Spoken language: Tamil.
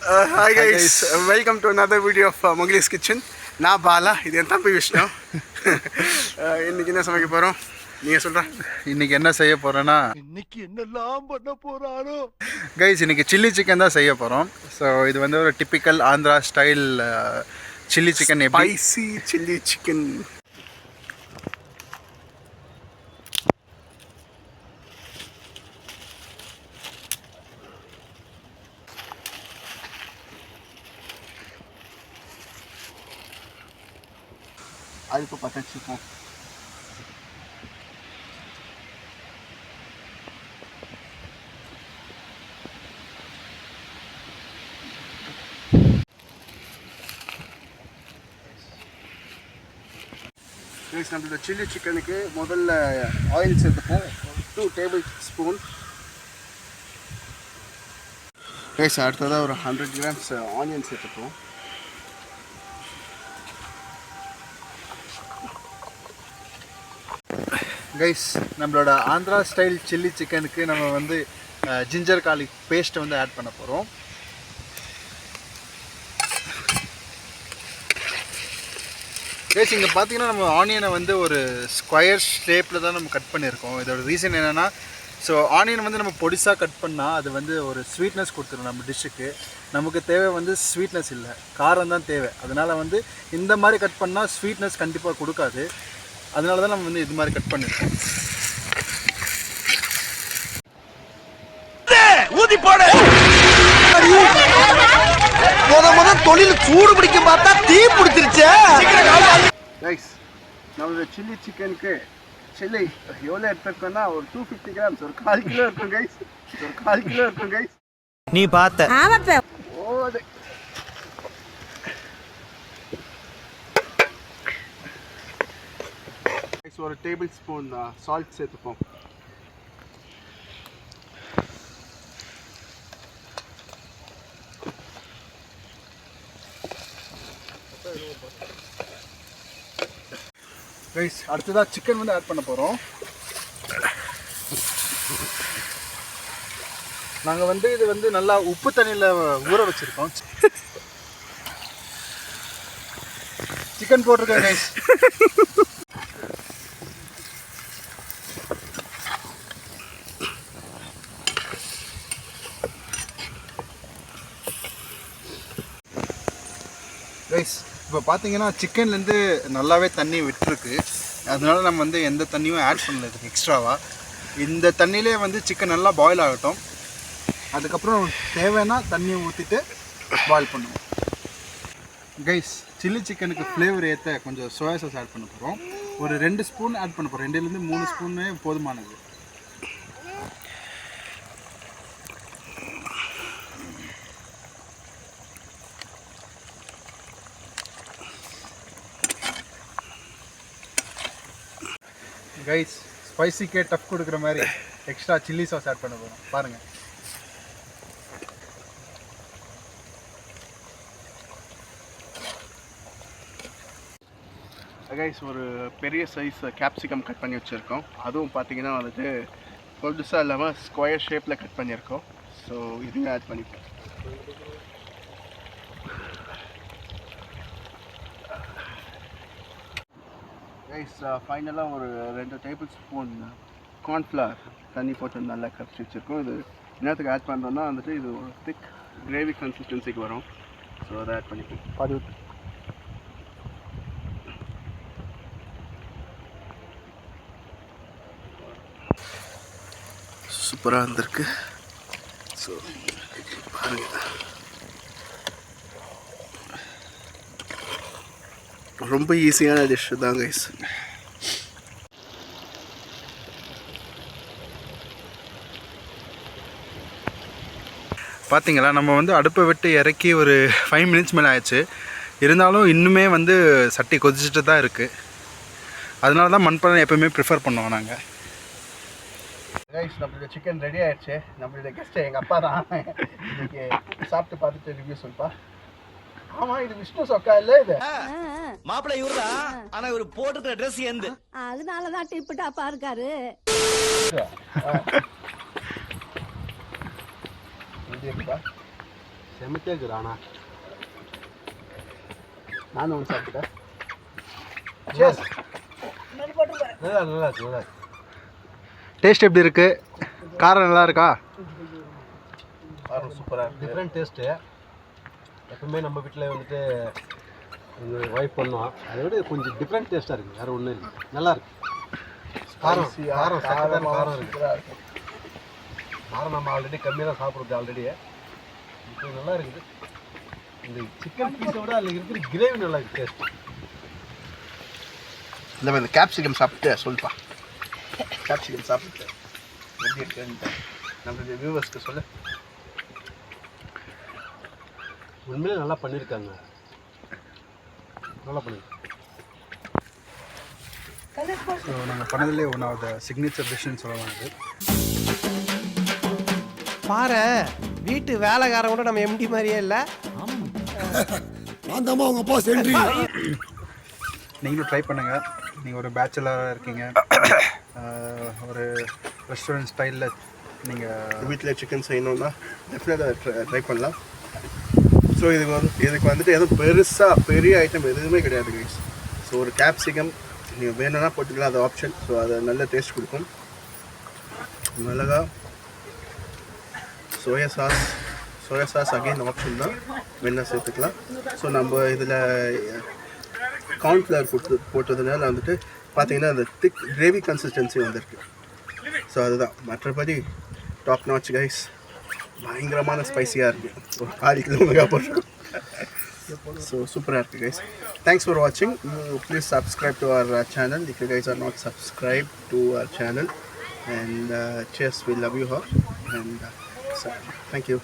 Hi guys, welcome to another video of Mowgli's Kitchen. நான் பாலா, இது என் தம்பி விஷ்ணு. இன்னைக்கு என்ன சமைக்க போறோம்? நீங்க சொல்ற. இன்னைக்கு என்ன செய்ய போறேன்னா, இன்னைக்கு என்னெல்லாம் பண்ண போறாரோ கைஸ் இன்னைக்கு சில்லி சிக்கன் தான் செய்ய போறோம். ஸோ இது வந்து ஒரு typical Andhra style chilli chicken, spicy chilli chicken. அடுப்பு பற்ற வச்சுப்போம். நம்மளோட சில்லி சிக்கனுக்கு முதல்ல ஆயில் சேர்த்துப்போம். 2 டேபிள் ஸ்பூன். அடுத்ததாக ஒரு 100 கிராம்ஸ் ஆனியன் சேர்த்துப்போம். கைஸ் நம்மளோட ஆந்திரா ஸ்டைல் சில்லி சிக்கனுக்கு நம்ம வந்து ஜிஞ்சர் கார்லிக் பேஸ்ட்டை வந்து ஆட் பண்ண போகிறோம். கைஸ் இங்கே பார்த்தீங்கன்னா நம்ம ஆனியனை வந்து ஒரு ஸ்கொயர் ஷேப்பில் தான் நம்ம கட் பண்ணியிருக்கோம். இதோட ரீசன் என்னென்னா, ஸோ ஆனியன் வந்து நம்ம பொடிசாக கட் பண்ணால் அது வந்து ஒரு ஸ்வீட்னஸ் கொடுத்துரும் நம்ம டிஷ்ஷுக்கு. நமக்கு தேவை வந்து ஸ்வீட்னஸ் இல்லை, காரம் தான் தேவை. அதனால் வந்து இந்த மாதிரி கட் பண்ணால் ஸ்வீட்னஸ் கண்டிப்பாக கொடுக்காது. அதனால தான் நம்ம வந்து இது மாதிரி கட் பண்ணிருக்கோம். ஊதி போடு. முத தொழில் சூடு பிடிக்க பார்த்தா தீ பிடிச்சிருச்சே. கைஸ் நம்மளோட சில்லி சிக்கனுக்கு சில்லி எவ்வளோ எடுத்துருக்கோன்னா ஒரு 250 கிராம்ஸ், ஒரு 1/4 கிலோ இருக்கும் கைஸ். ஒரு 1/4 கிலோ இருக்கும் கைஸ். நீ பார்த்த ஓது ஒரு டேபிள் ஸ்பூன் சால்ட் சேர்த்துப்போம். கைஸ் அடுத்ததாக சிக்கன் வந்து ஆட் பண்ண போகிறோம். நாங்கள் வந்து இது வந்து நல்லா உப்பு தண்ணியில் ஊற வச்சுருக்கோம். சிக்கன் போட்டிருக்கேன் கைஸ். ரைஸ் இப்போ பார்த்தீங்கன்னா சிக்கன்லேருந்து நல்லாவே தண்ணி விட்டுருக்கு. அதனால நம்ம வந்து எந்த தண்ணியும் ஆட் பண்ணல இதுக்கு எக்ஸ்ட்ராவாக. இந்த தண்ணியிலே வந்து சிக்கன் நல்லா பாயில் ஆகட்டும். அதுக்கப்புறம் தேவைன்னா தண்ணியை ஊற்றிட்டு பாயில் பண்ணுவோம். கைஸ் சில்லி சிக்கனுக்கு ஃப்ளேவர் ஏற்ற கொஞ்சம் சோயா சாஸ் ஆட் பண்ண போகிறோம். ஒரு 2 ஸ்பூன் ஆட் பண்ண போகிறோம். 2லேருந்து 3 ஸ்பூனே போதுமானது. கைஸ் ஸ்பைசிக்கே டஃப் கொடுக்குற மாதிரி எக்ஸ்ட்ரா சில்லி சாஸ் ஆட் பண்ண போகிறோம். பாருங்கள். கைஸ் ஒரு பெரிய சைஸ் கேப்சிகம் கட் பண்ணி வச்சுருக்கோம். அதுவும் பார்த்தீங்கன்னா வந்துட்டு பொடுசாக இல்லாமல் ஸ்கொயர் ஷேப்பில் கட் பண்ணியிருக்கோம். ஸோ இதையும் ஆட் பண்ணிப்போம். கைஸ் ஃபைனலாக ஒரு 2 டேபிள் ஸ்பூன் கார்ன்ஃப்ளவர் தண்ணி போட்டு நல்லா கரைச்சி வச்சுருக்கோம். இது என்னத்துக்கு ஆட் பண்ணுறோன்னா வந்துட்டு இது ஒரு திக் கிரேவி கன்சிஸ்டன்சிக்கு வரும். ஸோ அதை ஆட் பண்ணிப்போம். பாதி சூப்பராக இருந்திருக்கு. ஸோ பாருங்கள், ரொம்ப ஈஸியான டிஷ்ஷு தான் கைஸ். பார்த்தீங்களா, நம்ம வந்து அடுப்பை விட்டு இறக்கி ஒரு 5 மினிட்ஸ் மேலே ஆயிடுச்சு. இருந்தாலும் இன்னுமே வந்து சட்டி கொதிச்சுட்டு தான் இருக்குது. அதனால தான் மண்பானை எப்போயுமே ப்ரிஃபர் பண்ணுவோம் நாங்கள். கைஸ் நம்மளுடைய சிக்கன் ரெடி ஆயிடுச்சு. நம்மளுடைய கெஸ்ட்டு எங்கள் அப்பா தான். இன்னைக்கு சாப்பிட்டு பார்த்துட்டு ரிவ்யூ சொல்லுப்பா. ஆமா இது விஷ்ணு சொக்கா இல்ல இது மாப்பிள்ளை இவரா ஆனா இவரு போட்டுக்கிற Dress எந்த அதனால தான் டிப் டாப்பா இருக்காரு இது இருக்கா செமத்தியாக இருக்குது ஆனால் நானும் ஒன்று சாப்பிட்டேன். நல்லா நல்லா இருக்கு நல்லா இருக்கு. டேஸ்ட் எப்படி இருக்குது? காரம் நல்லா இருக்கா? காரம் சூப்பராக டிஃப்ரெண்ட் டேஸ்ட்டு. எப்பவுமே நம்ம வீட்டில் வந்துட்டு எங்கள் ஒய்ஃப் பண்ணுவோம், அதை விட கொஞ்சம் டிஃப்ரெண்ட் டேஸ்ட்டாக இருக்குது, வேறு ஒன்றும் இல்லை. நல்லா இருக்கு. காரம் காரம் காரம் காரம் இருக்குது. காரம் நம்ம ஆல்ரெடி கம்மியாக தான் சாப்பிட்றது ஆல்ரெடி. இப்போ நல்லா இருக்குது. இந்த சிக்கன் பீஸை விட அதில் இருக்கிற கிரேவி நல்லா இருக்குது டேஸ்ட். இல்லை இந்த கேப்சிகம் சாப்பிட்டு சொல்லுப்பா. கேப்சிகம் சாப்பிட்டு எப்படி இருக்குன்னு நம்மளுடைய வியூவர்ஸ்க்கு சொல்லு. உண்மையிலே நல்லா பண்ணியிருக்காங்க, நல்லா பண்ணியிருக்காங்க. ஸோ நாங்கள் பண்ணதுலேயே ஒன் ஆஃப் த சிக்னேச்சர் டிஷ்ஷுன்னு சொல்லலாம் இது. பாரு வீட்டு வேலைக்காரன் கூட நம்ம எம்டி மாதிரியே இல்லை. நீங்களும் ட்ரை பண்ணுங்கள். நீங்கள் ஒரு பேச்சுலராக இருக்கீங்க, ஒரு ரெஸ்டாரண்ட் ஸ்டைலில் நீங்கள் வீட்டில் சிக்கன் செய்யணுன்னா டெஃபினட்டாக ட்ரை பண்ணலாம். ஸோ இதுக்கு வந்துட்டு எதுவும் பெரிய ஐட்டம் எதுவுமே கிடையாது கைஸ். ஸோ ஒரு கேப்சிகம் நீங்கள் வேணும்னா போட்டுக்கலாம், அது ஆப்ஷன். ஸோ அது நல்ல டேஸ்ட் கொடுக்கும். மிளகா, சோயா சாஸ் அகைன் ஆப்ஷன் தான், வேணா சேர்த்துக்கலாம். ஸோ நம்ம இதில் கார்ன்ஃப்ளவர் போட்டதுனால வந்துட்டு பார்த்தீங்கன்னா அந்த திக் கிரேவி கன்சிஸ்டன்சி வந்திருக்கு. ஸோ அதுதான், மற்றபடி டாப் நாச் கைஸ். பயங்கரமான ஸ்பைசியாக இருக்குது. ஒரு 4 கிலோ மிளகா போட்டு. ஸோ சூப்பராக இருக்குது கைஸ். தேங்க்ஸ் ஃபார் வாட்சிங். Please subscribe to our channel if you guys are not subscribed to our channel. And cheers, we love you all. And thank you.